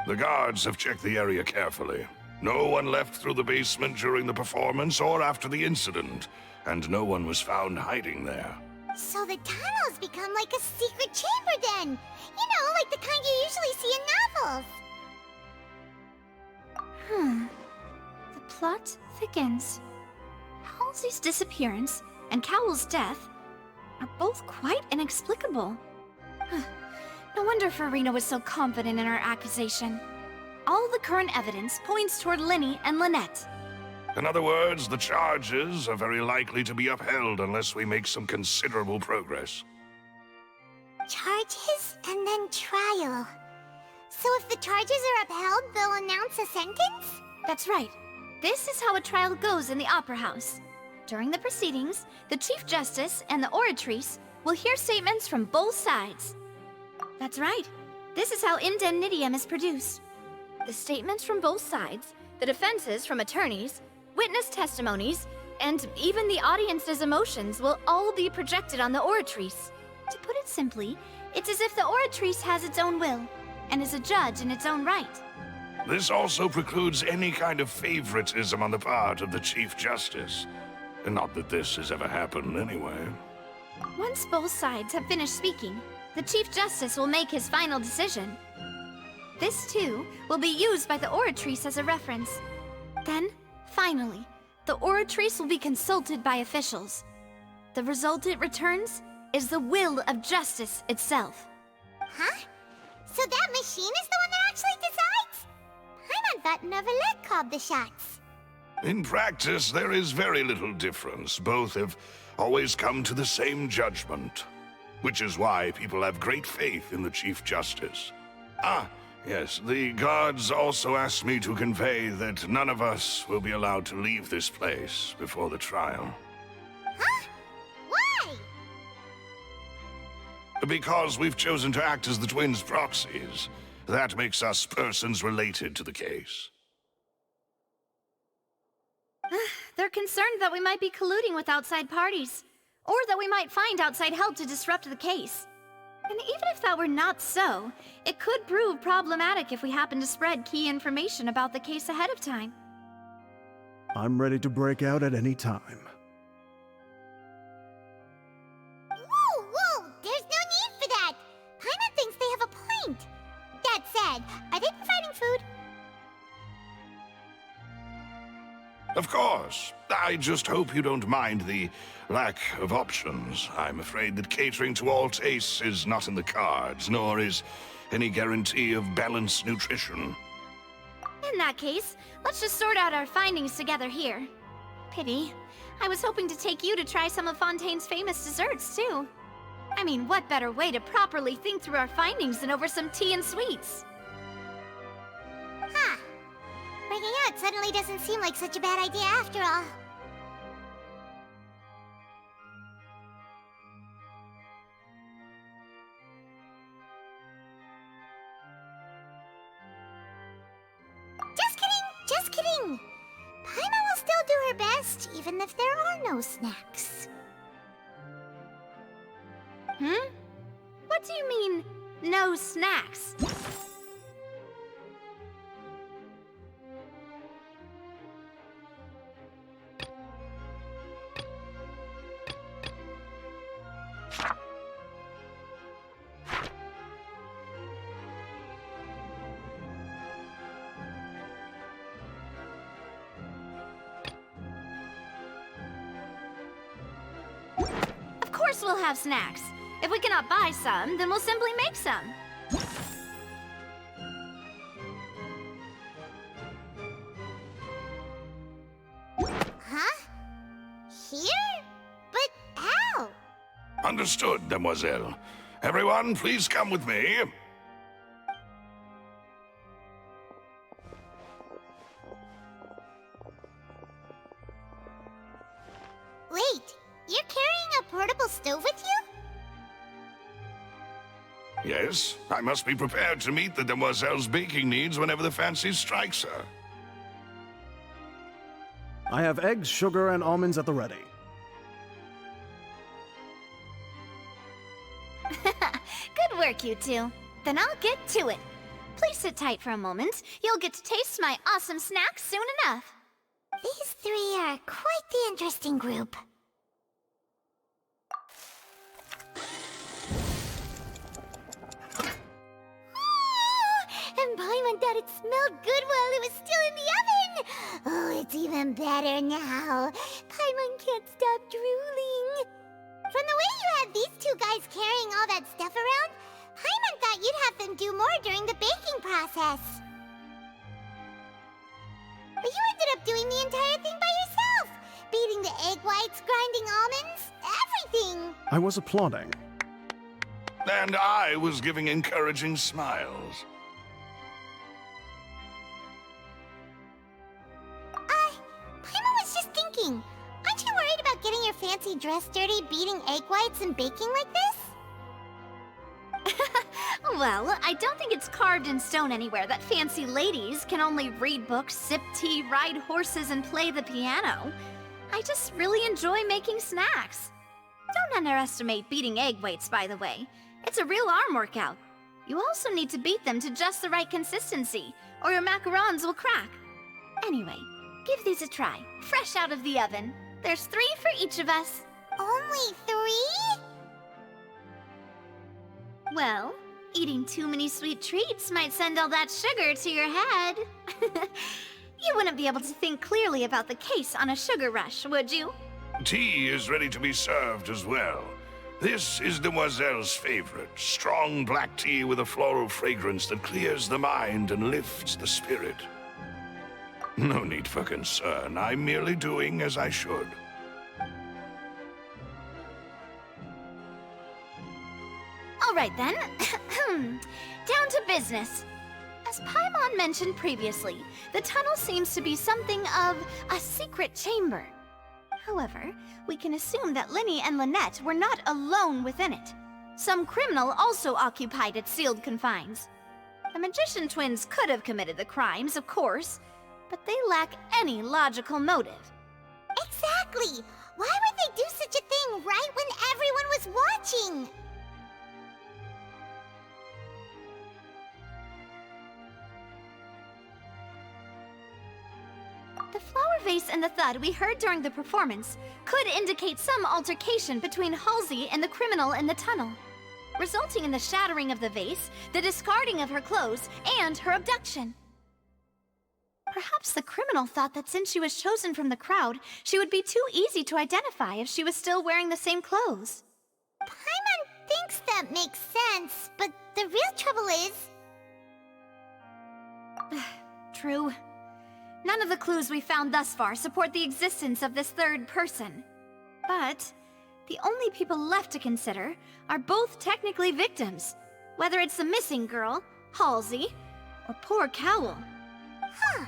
The guards have checked the area carefully. No one left through the basement during the performance or after the incident, and no one was found hiding there. So the tunnels become like a secret chamber then! You know, like the kind you usually see in novels! The plot thickens. Halsey's disappearance and Cowell's death are both quite inexplicable. No wonder Farina was so confident in her accusation. All the current evidence points toward Linny and Lynette. In other words, the charges are very likely to be upheld unless we make some considerable progress. Charges and then trial. So if the charges are upheld, they'll announce a sentence? That's right. This is how a trial goes in the Opera House. During the proceedings, the Chief Justice and the Oratrice will hear statements from both sides. That's right. This is how indemnitium is produced. The statements from both sides, the defenses from attorneys, witness testimonies, and even the audience's emotions will all be projected on the Oratrice. To put it simply, it's as if the Oratrice has its own will, and is a judge in its own right. This also precludes any kind of favoritism on the part of the Chief Justice. And not that this has ever happened anyway. Once both sides have finished speaking, the Chief Justice will make his final decision. This, too, will be used by the Oratrice as a reference. Then, finally, the Oratrice will be consulted by officials. The result it returns is the will of justice itself. Huh? So that machine is the one that actually decides? Paimon thought Neverlet called the shots. In practice, there is very little difference. Both have always come to the same judgment, which is why people have great faith in the Chief Justice. Ah, yes, the guards also asked me to convey that none of us will be allowed to leave this place before the trial. Huh? Why? Because we've chosen to act as the twins' proxies. That makes us persons related to the case. They're concerned that we might be colluding with outside parties, or that we might find outside help to disrupt the case. And even if that were not so, it could prove problematic if we happen to spread key information about the case ahead of time. I'm ready to break out at any time. Whoa, whoa! There's no need for that! Paimon thinks they have a point. That said, are they providing food? Of course. I just hope you don't mind the lack of options. I'm afraid that catering to all tastes is not in the cards, nor is any guarantee of balanced nutrition. In that case, let's just sort out our findings together here. Pity. I was hoping to take you to try some of Fontaine's famous desserts, too. I mean, what better way to properly think through our findings than over some tea and sweets? Huh. Breaking out suddenly doesn't seem like such a bad idea after all. Just kidding! Just kidding! Paimon will still do her best, even if there are no snacks. What do you mean, no snacks? Of course we'll have snacks. If we cannot buy some, then we'll simply make some. Huh? Here? But how? Understood, Demoiselle. Everyone, please come with me. Wait, you're carrying a portable stove with you? Yes, I must be prepared to meet the Demoiselle's baking needs whenever the fancy strikes her. I have eggs, sugar, and almonds at the ready. Good work, you two. Then I'll get to it. Please sit tight for a moment. You'll get to taste my awesome snacks soon enough. These three are quite the interesting group. And Paimon thought it smelled good while it was still in the oven! Oh, it's even better now. Paimon can't stop drooling. From the way you had these two guys carrying all that stuff around, Paimon thought you'd have them do more during the baking process. But you ended up doing the entire thing by yourself! Beating the egg whites, grinding almonds, everything! I was applauding. And I was giving encouraging smiles. Paimon was just thinking, aren't you worried about getting your fancy dress dirty beating egg whites and baking like this? Well, I don't think it's carved in stone anywhere that fancy ladies can only read books, sip tea, ride horses, and play the piano. I just really enjoy making snacks. Don't underestimate beating egg whites, by the way. It's a real arm workout. You also need to beat them to just the right consistency, or your macarons will crack. Anyway, give these a try, fresh out of the oven. There's 3 for each of us. Only 3? Well, eating too many sweet treats might send all that sugar to your head. You wouldn't be able to think clearly about the case on a sugar rush, would you? Tea is ready to be served as well. This is Demoiselle's favorite, strong black tea with a floral fragrance that clears the mind and lifts the spirit. No need for concern. I'm merely doing as I should. All right then. Down to business. As Paimon mentioned previously, the tunnel seems to be something of a secret chamber. However, we can assume that Lyney and Lynette were not alone within it. Some criminal also occupied its sealed confines. The magician twins could have committed the crimes, of course, but they lack any logical motive. Exactly! Why would they do such a thing right when everyone was watching? The flower vase and the thud we heard during the performance could indicate some altercation between Halsey and the criminal in the tunnel, resulting in the shattering of the vase, the discarding of her clothes, and her abduction. Perhaps the criminal thought that since she was chosen from the crowd, she would be too easy to identify if she was still wearing the same clothes. Paimon thinks that makes sense, but the real trouble is... True. None of the clues we found thus far support the existence of this third person. But the only people left to consider are both technically victims, whether it's the missing girl, Halsey, or poor Cowell. Huh.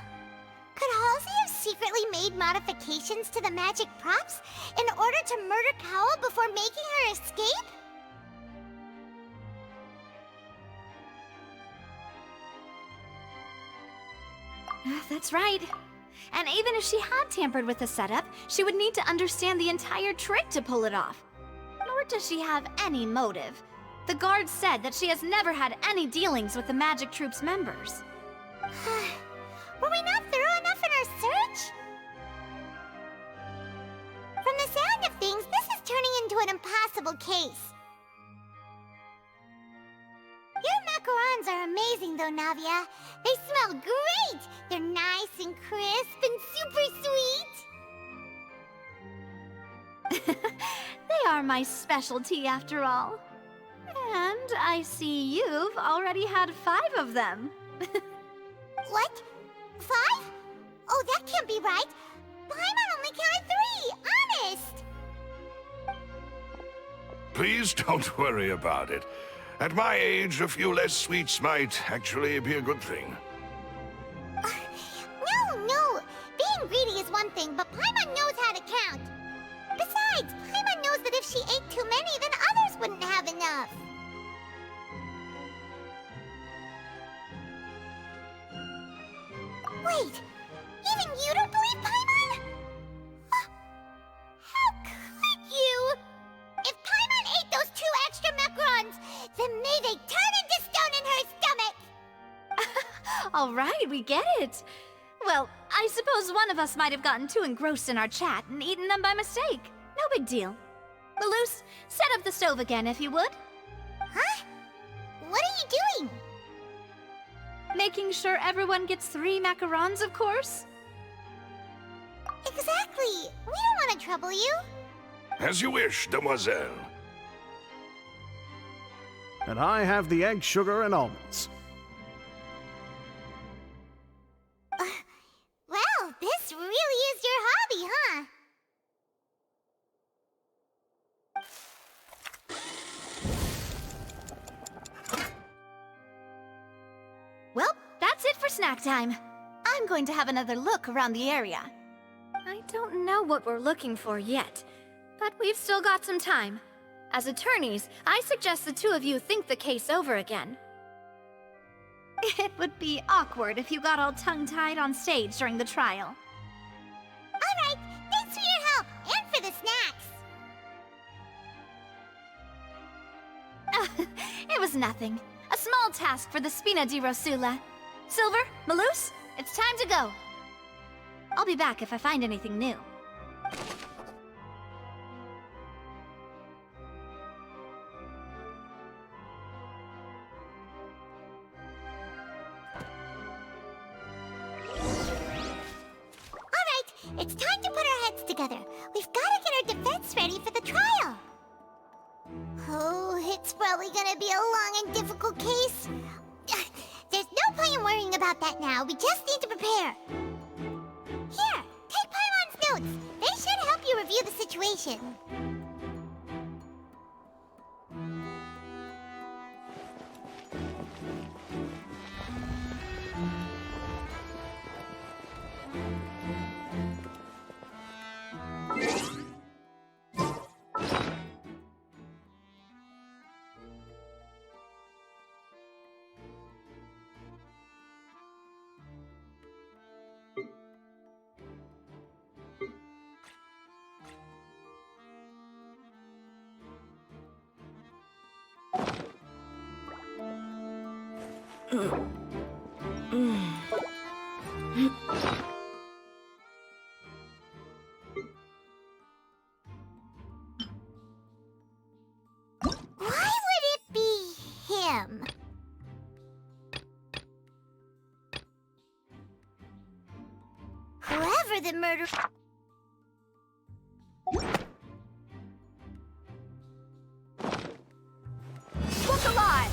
Could Halsey have secretly made modifications to the magic props in order to murder Cowell before making her escape? That's right. And even if she had tampered with the setup, she would need to understand the entire trick to pull it off. Nor does she have any motive. The guards said that she has never had any dealings with the Magic Troop's members. Were we not thorough enough in our search? From the sound of things, this is turning into an impossible case. Your macarons are amazing though, Navia. They smell great! They're nice and crisp and super sweet! They are my specialty after all. And I see you've already had 5 of them. What? 5? Oh, that can't be right. Paimon only counted 3, honest! Please don't worry about it. At my age, a few less sweets might actually be a good thing. No. Being greedy is one thing, but Paimon knows how to count. Besides, Paimon knows that if she ate too many, then others wouldn't have enough. Wait, even you don't believe Paimon? How could you? If Paimon ate those 2 extra macarons, then may they turn into stone in her stomach! All right, we get it. Well, I suppose one of us might have gotten too engrossed in our chat and eaten them by mistake. No big deal. Lelouch, set up the stove again if you would. Huh? What are you doing? Making sure everyone gets 3 macarons, of course. Exactly. We don't want to trouble you. As you wish, demoiselle. And I have the egg, sugar, and almonds. Well, this really is your hobby, huh? Well, that's it for snack time. I'm going to have another look around the area. I don't know what we're looking for yet, but we've still got some time. As attorneys, I suggest the 2 of you think the case over again. It would be awkward if you got all tongue-tied on stage during the trial. All right, thanks for your help, and for the snacks. It was nothing. A small task for the Spina di Rosula. Silver, Malus, it's time to go. I'll be back if I find anything new. It's time to put our heads together. We've got to get our defense ready for the trial. Oh, it's probably gonna be a long and difficult case. There's no point in worrying about that now. We just need to prepare. notes. They should help you review the situation. Why would it be him? Whoever the murderer... Look alive!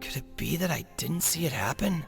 Could it be that I didn't see it happen?